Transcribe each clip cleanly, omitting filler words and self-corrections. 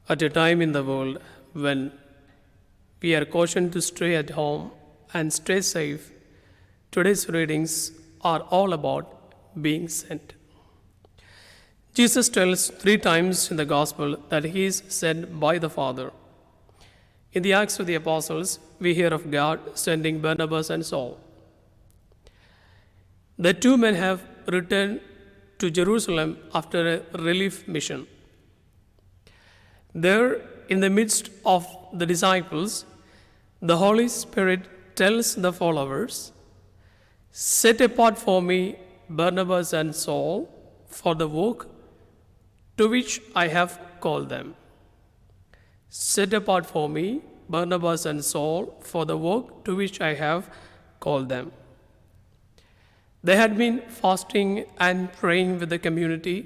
At a time in the world when we are cautioned to stay at home and stay safe, today's readings are all about being sent. Jesus tells 3 times in the Gospel that he is sent by the Father. In the Acts of the Apostles, we hear of God sending Barnabas and Saul. The two men have returned to Jerusalem after a relief mission. There, in the midst of the disciples, the Holy Spirit tells the followers, "Set apart for me Barnabas and Saul for the work to which I have called them." Set apart for me Barnabas and Saul for the work to which I have called them. They had been fasting and praying with the community,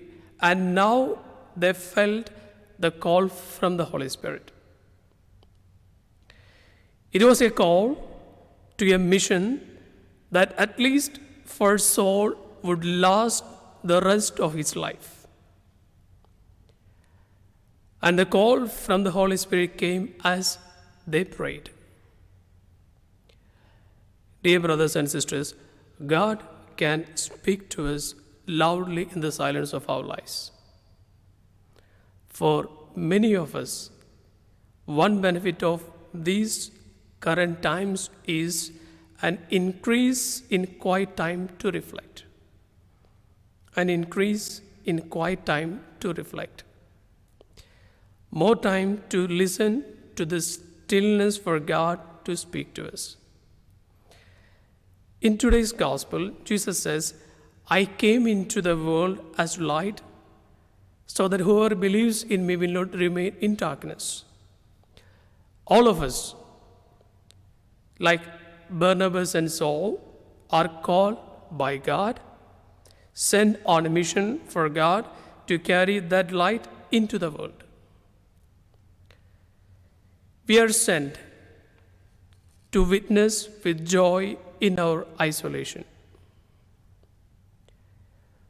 and now they felt the call from the Holy Spirit. It was a call to a mission that, at least for Saul, would last the rest of his life. And the call from the Holy Spirit came as they prayed. Dear brothers and sisters, God can speak to us loudly in the silence of our lives. For many of us, one benefit of these current times is an increase in quiet time to reflect. An increase in quiet time to reflect. More time to listen to the stillness for God to speak to us. In today's Gospel, Jesus says, "I came into the world as light, so that whoever believes in me will not remain in darkness." All of us, like Barnabas and Saul, are called by God, sent on a mission for God to carry that light into the world. We are sent to witness with joy in our isolation.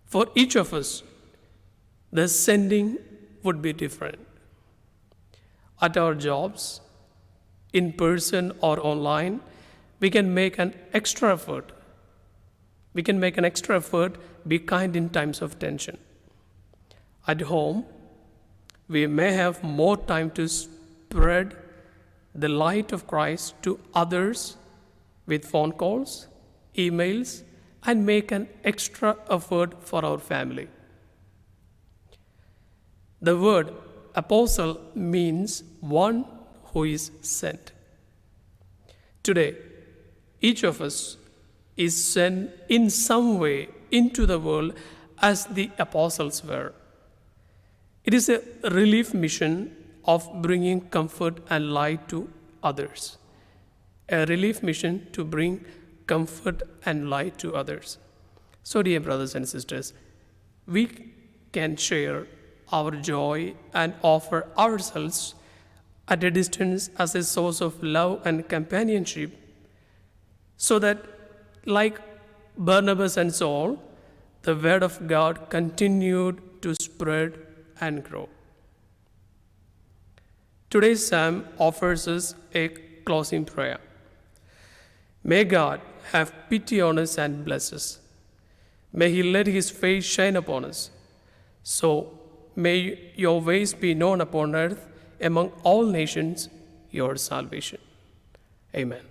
For each of us, the sending would be different. At our jobs, in person or online, we can make an extra effort. We can make an extra effort, be kind in times of tension. At home, we may have more time to spread the light of Christ to others with phone calls, emails, and make an extra effort for our family. The word apostle means one who is sent. Today, each of us is sent in some way into the world as the apostles were. It is a relief mission of bringing comfort and light to others. A relief mission to bring comfort and light to others. So, dear brothers and sisters, we can share our joy and offer ourselves at a distance as a source of love and companionship, so that, like Barnabas and Saul, the word of God continued to spread and grow. Today's psalm offers us a closing prayer. May God have pity on us and bless us. May He let His face shine upon us. So may your ways be known upon earth, among all nations, your salvation. Amen.